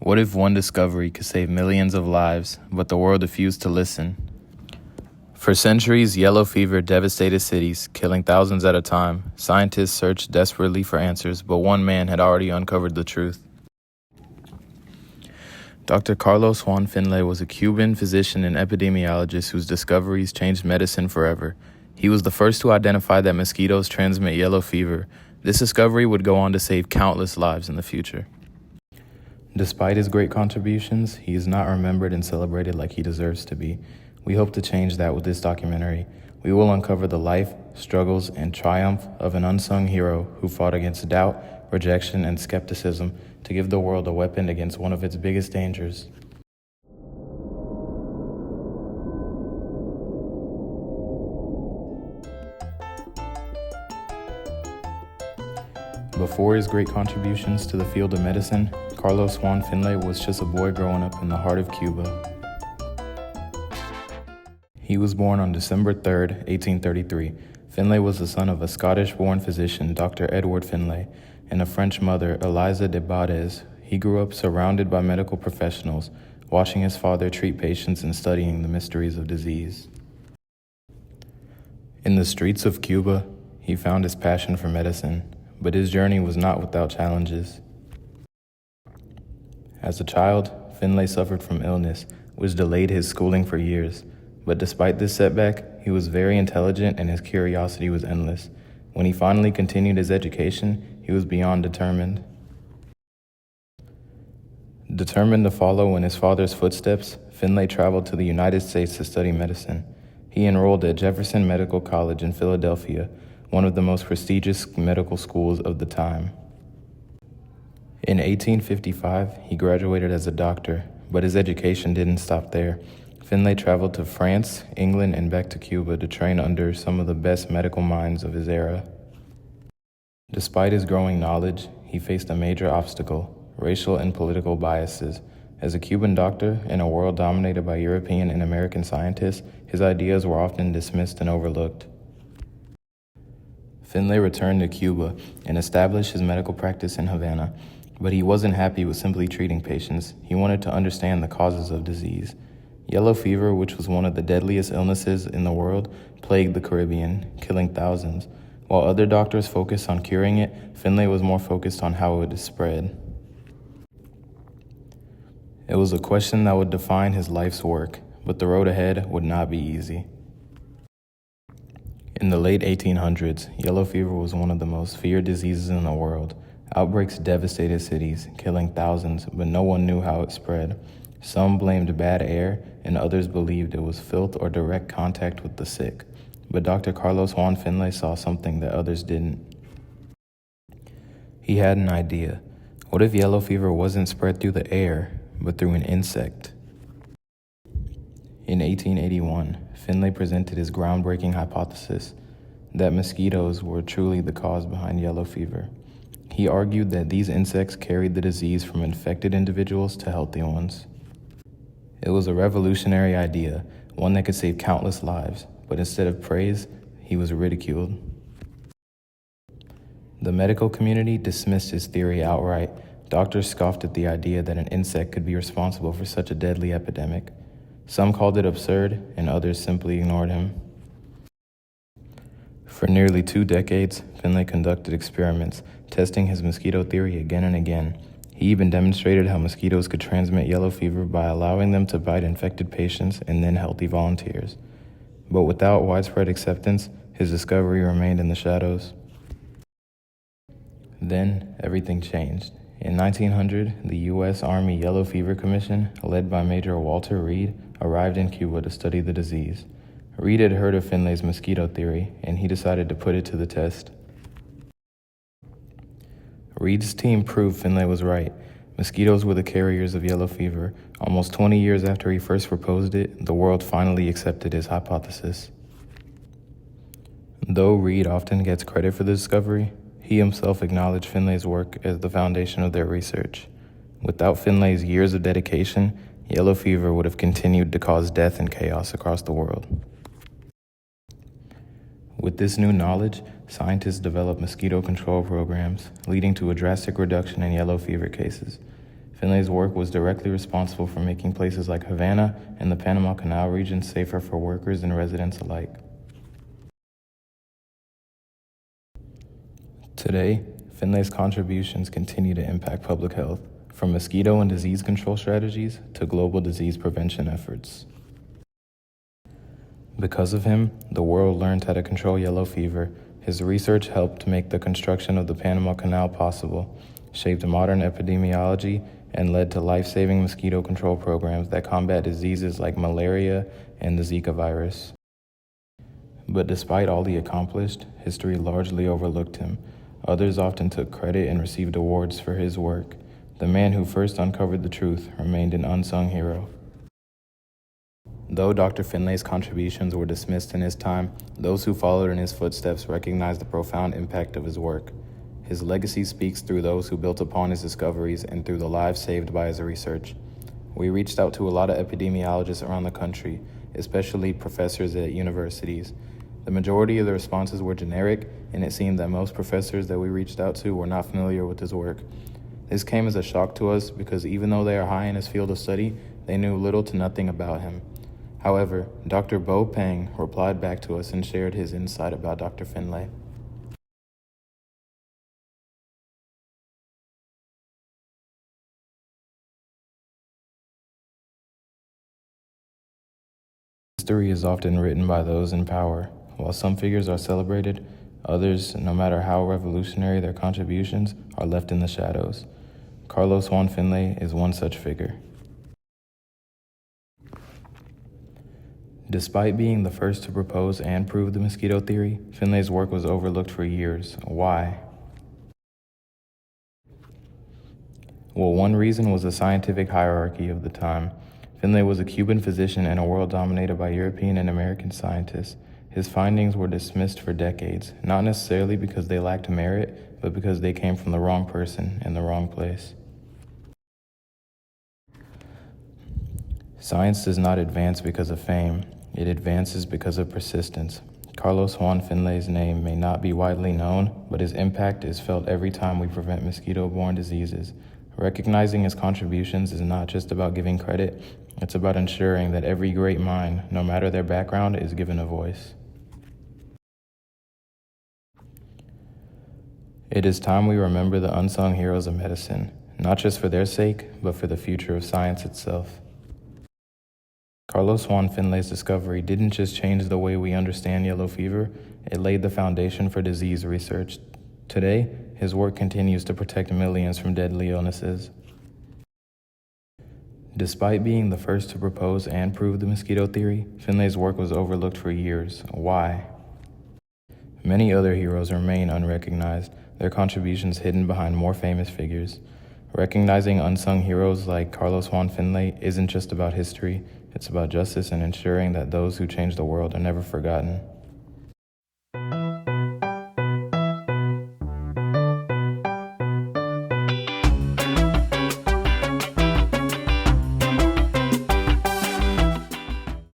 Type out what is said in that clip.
What if one discovery could save millions of lives, but the world refused to listen? For centuries, yellow fever devastated cities, killing thousands at a time. Scientists searched desperately for answers, but one man had already uncovered the truth. Dr. Juan Finlay was a Cuban physician and epidemiologist whose discoveries changed medicine forever. He was the first to identify that mosquitoes transmit yellow fever. This discovery would go on to save countless lives in the future. Despite his great contributions, he is not remembered and celebrated like he deserves to be. We hope to change that with this documentary. We will uncover the life, struggles, and triumph of an unsung hero who fought against doubt, rejection, and skepticism to give the world a weapon against one of its biggest dangers. Before his great contributions to the field of medicine, Juan Finlay was just a boy growing up in the heart of Cuba. He was born on December 3, 1833. Finlay was the son of a Scottish-born physician, Dr. Edward Finlay, and a French mother, Eliza de Bades. He grew up surrounded by medical professionals, watching his father treat patients and studying the mysteries of disease. In the streets of Cuba, he found his passion for medicine, but his journey was not without challenges. As a child, Finlay suffered from illness, which delayed his schooling for years. But despite this setback, he was very intelligent and his curiosity was endless. When he finally continued his education, he was beyond determined. Determined to follow in his father's footsteps, Finlay traveled to the United States to study medicine. He enrolled at Jefferson Medical College in Philadelphia, one of the most prestigious medical schools of the time. In 1855, he graduated as a doctor, but his education didn't stop there. Finlay traveled to France, England, and back to Cuba to train under some of the best medical minds of his era. Despite his growing knowledge, he faced a major obstacle: racial and political biases. As a Cuban doctor in a world dominated by European and American scientists, his ideas were often dismissed and overlooked. Finlay returned to Cuba and established his medical practice in Havana, but he wasn't happy with simply treating patients. He wanted to understand the causes of disease. Yellow fever, which was one of the deadliest illnesses in the world, plagued the Caribbean, killing thousands. While other doctors focused on curing it, Finlay was more focused on how it would spread. It was a question that would define his life's work, but the road ahead would not be easy. In the late 1800s, yellow fever was one of the most feared diseases in the world. Outbreaks devastated cities, killing thousands, but no one knew how it spread. Some blamed bad air, and others believed it was filth or direct contact with the sick. But Dr. Juan Finlay saw something that others didn't. He had an idea. What if yellow fever wasn't spread through the air, but through an insect? In 1881, Finlay presented his groundbreaking hypothesis that mosquitoes were truly the cause behind yellow fever. He argued that these insects carried the disease from infected individuals to healthy ones. It was a revolutionary idea, one that could save countless lives, but instead of praise, he was ridiculed. The medical community dismissed his theory outright. Doctors scoffed at the idea that an insect could be responsible for such a deadly epidemic. Some called it absurd, and others simply ignored him. For nearly 2 decades, Finlay conducted experiments, testing his mosquito theory again and again. He even demonstrated how mosquitoes could transmit yellow fever by allowing them to bite infected patients and then healthy volunteers. But without widespread acceptance, his discovery remained in the shadows. Then, everything changed. In 1900, the U.S. Army Yellow Fever Commission, led by Major Walter Reed, arrived in Cuba to study the disease. Reed had heard of Finlay's mosquito theory, and he decided to put it to the test. Reed's team proved Finlay was right. Mosquitoes were the carriers of yellow fever. Almost 20 years after he first proposed it, the world finally accepted his hypothesis. Though Reed often gets credit for the discovery, he himself acknowledged Finlay's work as the foundation of their research. Without Finlay's years of dedication, yellow fever would have continued to cause death and chaos across the world. With this new knowledge, scientists developed mosquito control programs, leading to a drastic reduction in yellow fever cases. Finlay's work was directly responsible for making places like Havana and the Panama Canal region safer for workers and residents alike. Today, Finlay's contributions continue to impact public health, from mosquito and disease control strategies to global disease prevention efforts. Because of him, the world learned how to control yellow fever. His research helped make the construction of the Panama Canal possible, shaped modern epidemiology, and led to life-saving mosquito control programs that combat diseases like malaria and the Zika virus. But despite all he accomplished, history largely overlooked him. Others often took credit and received awards for his work. The man who first uncovered the truth remained an unsung hero. Though Dr. Finlay's contributions were dismissed in his time, those who followed in his footsteps recognized the profound impact of his work. His legacy speaks through those who built upon his discoveries and through the lives saved by his research. We reached out to a lot of epidemiologists around the country, especially professors at universities. The majority of the responses were generic, and it seemed that most professors that we reached out to were not familiar with his work. This came as a shock to us because even though they are high in his field of study, they knew little to nothing about him. However, Dr. Bo Peng replied back to us and shared his insight about Dr. Finlay. History is often written by those in power. While some figures are celebrated, others, no matter how revolutionary their contributions, are left in the shadows. Juan Finlay is one such figure. Despite being the first to propose and prove the mosquito theory, Finlay's work was overlooked for years. Why? Well, one reason was the scientific hierarchy of the time. Finlay was a Cuban physician in a world dominated by European and American scientists. His findings were dismissed for decades, not necessarily because they lacked merit, but because they came from the wrong person in the wrong place. Science does not advance because of fame. It advances because of persistence. Juan Finlay's name may not be widely known, but his impact is felt every time we prevent mosquito-borne diseases. Recognizing his contributions is not just about giving credit, it's about ensuring that every great mind, no matter their background, is given a voice. It is time we remember the unsung heroes of medicine, not just for their sake, but for the future of science itself. Juan Finlay's discovery didn't just change the way we understand yellow fever, it laid the foundation for disease research. Today, his work continues to protect millions from deadly illnesses. Despite being the first to propose and prove the mosquito theory, Finlay's work was overlooked for years. Why? Many other heroes remain unrecognized, their contributions hidden behind more famous figures. Recognizing unsung heroes like Juan Finlay isn't just about history, it's about justice and ensuring that those who change the world are never forgotten.